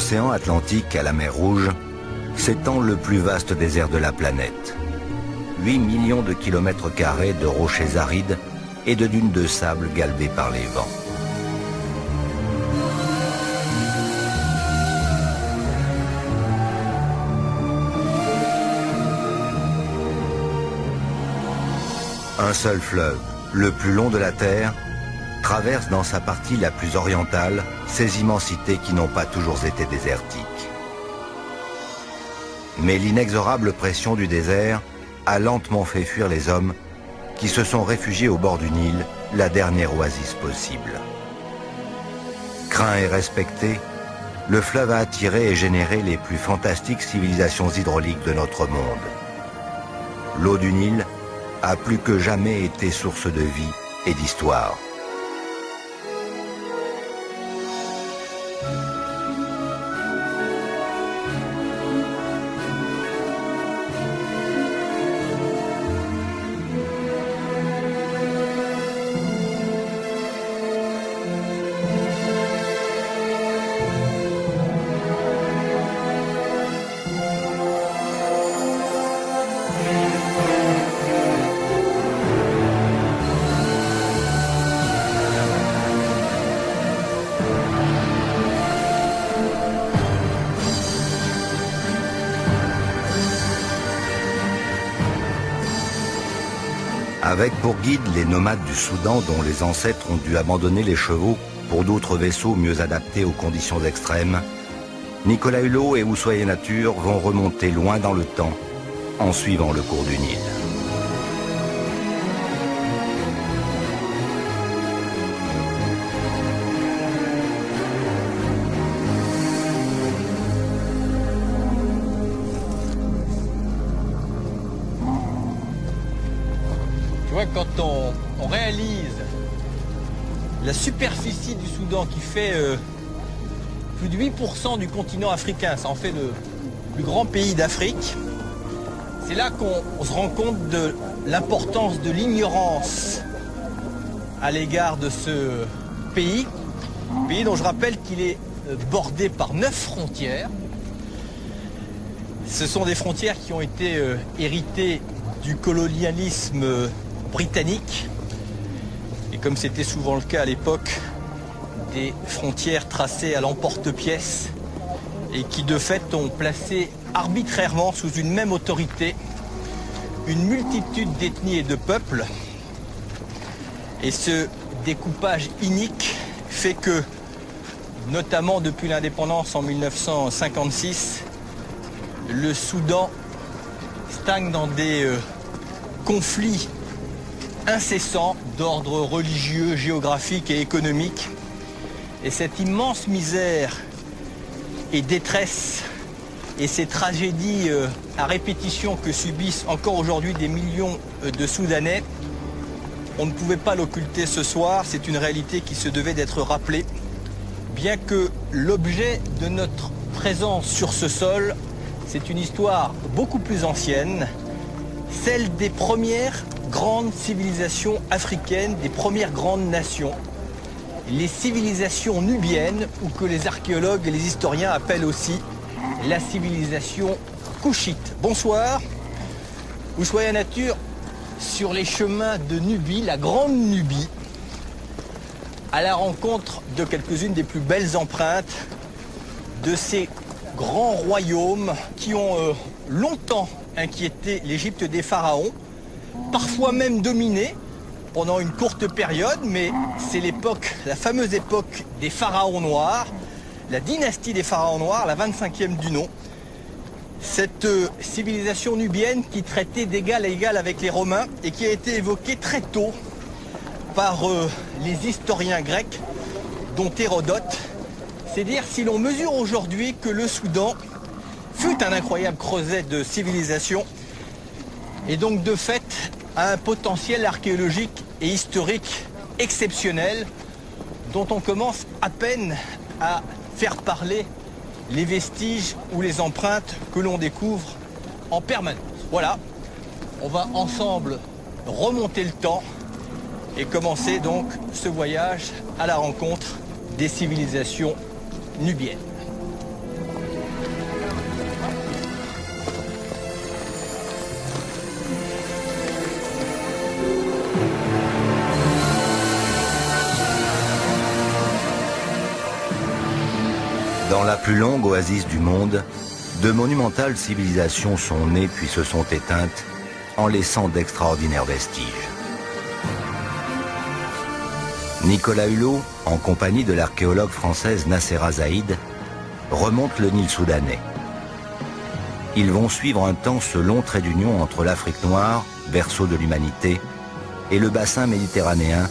l'océan Atlantique à la mer Rouge s'étend le plus vaste désert de la planète. 8 millions de kilomètres carrés de rochers arides et de dunes de sable galbées par les vents. Un seul fleuve, le plus long de la Terre, traverse dans sa partie la plus orientale ces immensités qui n'ont pas toujours été désertiques. Mais l'inexorable pression du désert a lentement fait fuir les hommes qui se sont réfugiés au bord du Nil, la dernière oasis possible. Craint et respecté, le fleuve a attiré et généré les plus fantastiques civilisations hydrauliques de notre monde. L'eau du Nil a plus que jamais été source de vie et d'histoire. Avec pour guide les nomades du Soudan dont les ancêtres ont dû abandonner les chevaux pour d'autres vaisseaux mieux adaptés aux conditions extrêmes, Nicolas Hulot et Ushuaïa Nature vont remonter loin dans le temps en suivant le cours du Nil. Quand on réalise la superficie du Soudan qui fait plus de 8% du continent africain, ça en fait le plus grand pays d'Afrique, c'est là qu'on se rend compte de l'importance de l'ignorance à l'égard de ce pays dont je rappelle qu'il est bordé par 9 frontières. Ce sont des frontières qui ont été héritées du colonialisme britannique, et comme c'était souvent le cas à l'époque, des frontières tracées à l'emporte-pièce et qui de fait ont placé arbitrairement sous une même autorité une multitude d'ethnies et de peuples. Et ce découpage inique fait que, notamment depuis l'indépendance en 1956, le Soudan stagne dans des conflits incessant d'ordre religieux, géographique et économique. Et cette immense misère et détresse et ces tragédies à répétition que subissent encore aujourd'hui des millions de Soudanais, on ne pouvait pas l'occulter ce soir, c'est une réalité qui se devait d'être rappelée, bien que l'objet de notre présence sur ce sol, c'est une histoire beaucoup plus ancienne, celle des premières grandes civilisations africaines, des premières grandes nations, les civilisations nubiennes, ou que les archéologues et les historiens appellent aussi la civilisation couchite. Bonsoir, Ushuaïa Nature, sur les chemins de Nubie, la grande Nubie, à la rencontre de quelques-unes des plus belles empreintes de ces grands royaumes qui ont longtemps inquiété l'Égypte des pharaons, parfois même dominé pendant une courte période, mais c'est l'époque, la fameuse époque des pharaons noirs, la dynastie des pharaons noirs, la 25e du nom. Cette civilisation nubienne qui traitait d'égal à égal avec les Romains et qui a été évoquée très tôt par les historiens grecs, dont Hérodote. C'est dire si l'on mesure aujourd'hui que le Soudan fut un incroyable creuset de civilisation et donc de fait a un potentiel archéologique et historique exceptionnel dont on commence à peine à faire parler les vestiges ou les empreintes que l'on découvre en permanence. Voilà, on va ensemble remonter le temps et commencer donc ce voyage à la rencontre des civilisations nubiennes. la plus longue oasis du monde, de monumentales civilisations sont nées puis se sont éteintes en laissant d'extraordinaires vestiges. Nicolas Hulot, en compagnie de l'archéologue française Nassera Zaïd, remonte le Nil soudanais. Ils vont suivre un temps ce long trait d'union entre l'Afrique noire, berceau de l'humanité, et le bassin méditerranéen,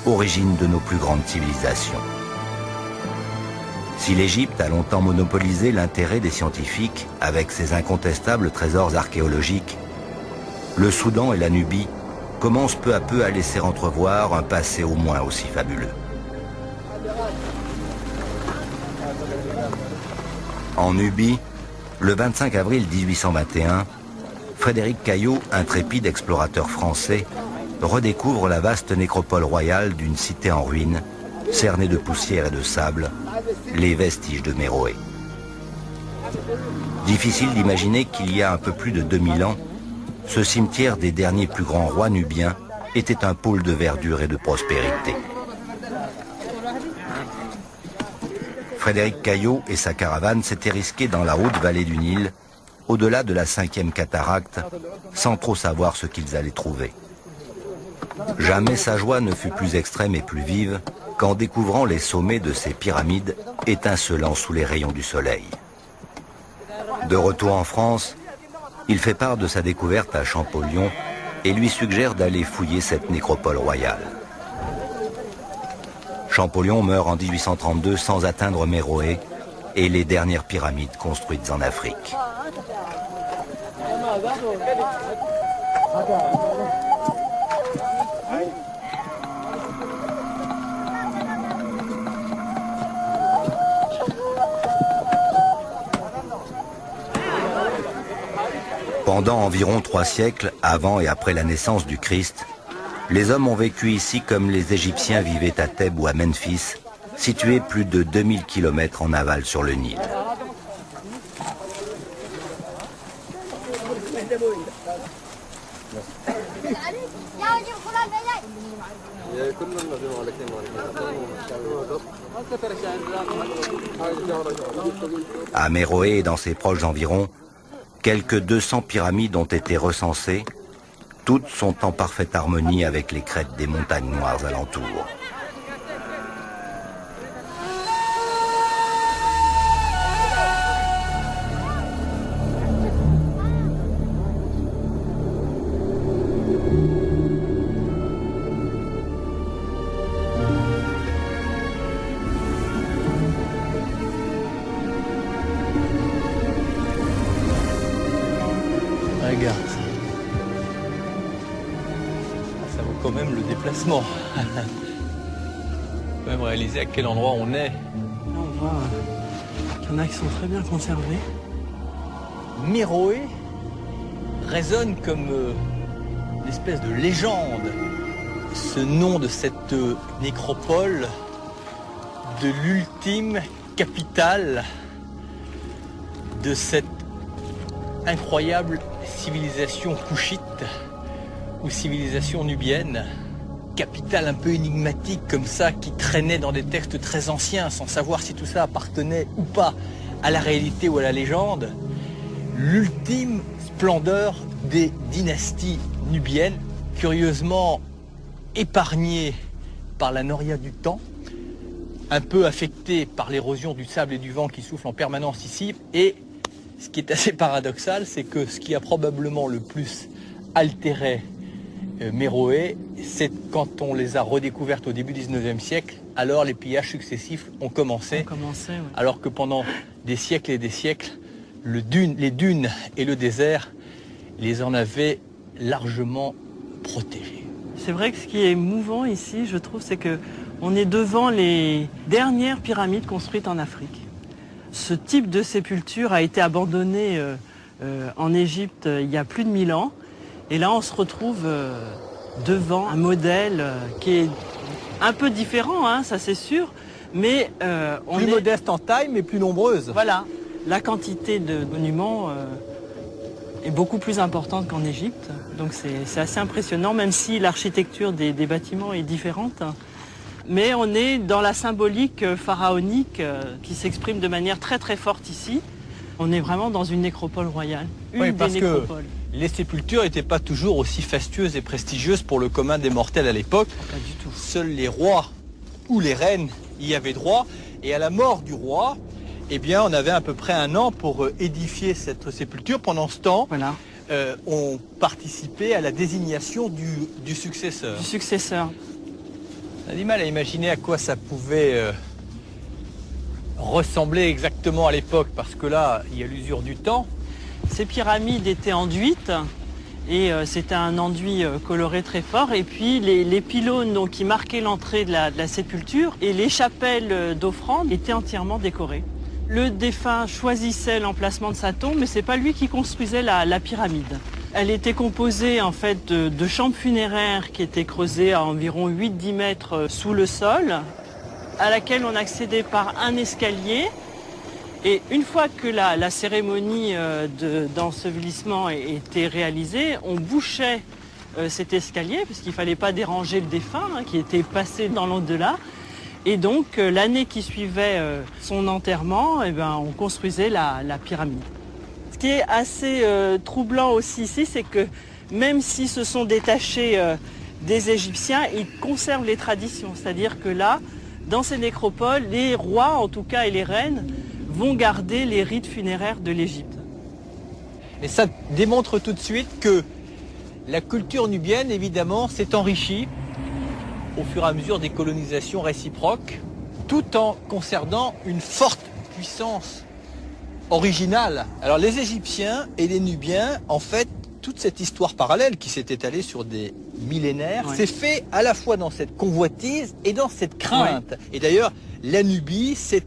origine de nos plus grandes civilisations. Si l'Égypte a longtemps monopolisé l'intérêt des scientifiques avec ses incontestables trésors archéologiques, le Soudan et la Nubie commencent peu à peu à laisser entrevoir un passé au moins aussi fabuleux. En Nubie, le 25 avril 1821, Frédéric Caillot, intrépide explorateur français, redécouvre la vaste nécropole royale d'une cité en ruine, cernée de poussière et de sable, les vestiges de Méroé. Difficile d'imaginer qu'il y a un peu plus de 2000 ans, ce cimetière des derniers plus grands rois nubiens était un pôle de verdure et de prospérité. Frédéric Caillot et sa caravane s'étaient risqués dans la haute vallée du Nil, au-delà de la 5e cataracte, sans trop savoir ce qu'ils allaient trouver. Jamais sa joie ne fut plus extrême et plus vive qu'en découvrant les sommets de ces pyramides étincelant sous les rayons du soleil. De retour en France, il fait part de sa découverte à Champollion et lui suggère d'aller fouiller cette nécropole royale. Champollion meurt en 1832 sans atteindre Méroé et les dernières pyramides construites en Afrique. Pendant environ 3 siècles, avant et après la naissance du Christ, les hommes ont vécu ici comme les Égyptiens vivaient à Thèbes ou à Memphis, situés plus de 2000 km en aval sur le Nil. À Méroé et dans ses proches environs, quelques 200 pyramides ont été recensées. Toutes sont en parfaite harmonie avec les crêtes des montagnes noires alentours. Regarde. Ça vaut quand même le déplacement. Il faut même réaliser à quel endroit on est. Là, on voit qu'il y en a qui sont très bien conservés. Méroé résonne comme une espèce de légende. Ce nom de cette nécropole, de l'ultime capitale de cette incroyable civilisation couchite ou civilisation nubienne, capitale un peu énigmatique comme ça, qui traînait dans des textes très anciens sans savoir si tout ça appartenait ou pas à la réalité ou à la légende, l'ultime splendeur des dynasties nubiennes, curieusement épargnée par la noria du temps, un peu affectée par l'érosion du sable et du vent qui souffle en permanence ici, et ce qui est assez paradoxal, c'est que ce qui a probablement le plus altéré Méroé, c'est quand on les a redécouvertes au début du 19e siècle, alors les pillages successifs ont commencé, Ouais. alors que pendant des siècles et des siècles, les dunes et le désert les en avaient largement protégés. C'est vrai que ce qui est mouvant ici, je trouve, c'est que on est devant les dernières pyramides construites en Afrique. Ce type de sépulture a été abandonné en Égypte il y a plus de 1000 ans. Et là, on se retrouve devant un modèle qui est un peu différent, hein, ça c'est sûr. Mais on plus est modeste en taille, mais plus nombreuse. Voilà, la quantité de monuments est beaucoup plus importante qu'en Égypte. Donc c'est assez impressionnant, même si l'architecture des bâtiments est différente. mais on est dans la symbolique pharaonique qui s'exprime de manière très très forte ici. On est vraiment dans une nécropole royale, Oui, des parce que nécropoles. les sépultures n'étaient pas toujours aussi fastueuses et prestigieuses pour le commun des mortels à l'époque. Pas du tout. Seuls les rois ou les reines y avaient droit. Et à la mort du roi, eh bien, on avait à peu près un an pour édifier cette sépulture. Pendant ce temps, Voilà, on participait à la désignation du successeur. du successeur. On a du mal à imaginer à quoi ça pouvait ressembler exactement à l'époque, parce que là, il y a l'usure du temps. Ces pyramides étaient enduites et c'était un enduit coloré très fort. Et puis les pylônes donc, qui marquaient l'entrée de la sépulture et les chapelles d'offrande étaient entièrement décorées. Le défunt choisissait l'emplacement de sa tombe, mais c'est pas lui qui construisait la pyramide. Elle était composée en fait de chambres funéraires qui étaient creusées à environ 8-10 mètres sous le sol, à laquelle on accédait par un escalier. Et une fois que la cérémonie d'ensevelissement était réalisée, on bouchait cet escalier, parce qu'il ne fallait pas déranger le défunt qui était passé dans l'au-delà. Et donc l'année qui suivait son enterrement, eh ben, on construisait la pyramide. Ce qui est assez troublant aussi ici, c'est que même s'ils se sont détachés des Égyptiens, ils conservent les traditions. C'est-à-dire que là, dans ces nécropoles, les rois, en tout cas, et les reines, vont garder les rites funéraires de l'Égypte. Et ça démontre tout de suite que la culture nubienne, évidemment, s'est enrichie au fur et à mesure des colonisations réciproques, tout en conservant une forte puissance originale. Alors les Égyptiens et les Nubiens, en fait, toute cette histoire parallèle qui s'est étalée sur des millénaires, Ouais. s'est fait à la fois dans cette convoitise et dans cette crainte. Ouais. Et d'ailleurs, la Nubie s'est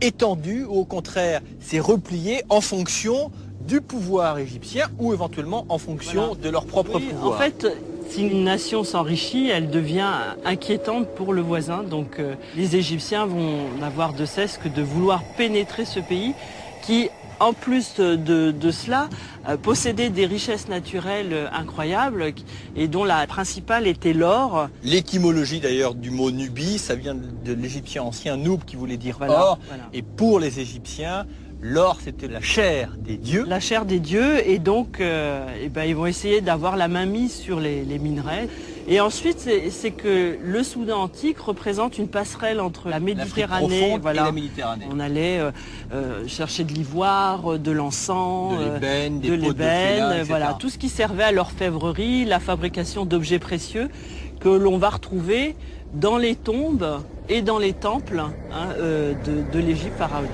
étendue, ou au contraire, s'est repliée en fonction du pouvoir égyptien ou éventuellement en fonction de leur propre pouvoir. En fait, si une nation s'enrichit, elle devient inquiétante pour le voisin. Donc les Égyptiens vont n'avoir de cesse que de vouloir pénétrer ce pays qui, en plus de cela, possédait des richesses naturelles incroyables et dont la principale était l'or. L'étymologie d'ailleurs du mot Nubie, ça vient de l'égyptien ancien Noub qui voulait dire or. Voilà. Et pour les Égyptiens, l'or c'était la chair des dieux. La chair des dieux, et donc ils vont essayer d'avoir la main mise sur les minerais. Et ensuite, c'est que le Soudan antique représente une passerelle entre la Méditerranée, voilà, et la Méditerranée. On allait chercher de l'ivoire, de l'encens, de l'ébène, voilà, tout ce qui servait à l'orfèvrerie, la fabrication d'objets précieux que l'on va retrouver dans les tombes et dans les temples de l'Égypte pharaonique.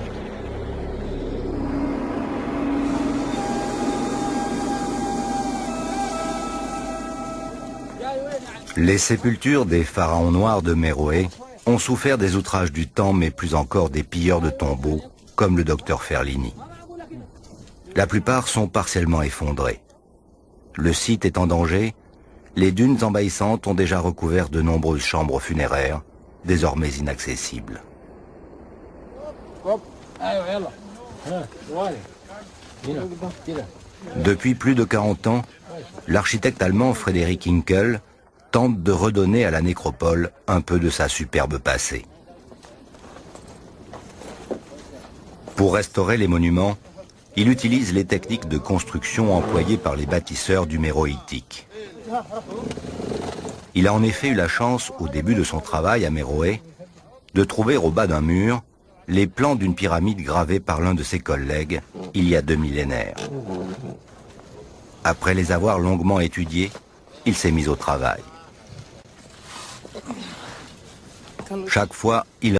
Les sépultures des pharaons noirs de Méroé ont souffert des outrages du temps, mais plus encore des pilleurs de tombeaux, comme le docteur Ferlini. La plupart sont partiellement effondrés. Le site est en danger, les dunes envahissantes ont déjà recouvert de nombreuses chambres funéraires, désormais inaccessibles. Depuis plus de 40 ans, l'architecte allemand Frédéric Hinkel tente de redonner à la nécropole un peu de sa superbe passé. Pour restaurer les monuments, il utilise les techniques de construction employées par les bâtisseurs du Méroïtique. Il a en effet eu la chance, au début de son travail à Méroé, de trouver au bas d'un mur les plans d'une pyramide gravée par l'un de ses collègues il y a 2 millénaires. Après les avoir longuement étudiés, il s'est mis au travail. Chaque fois, il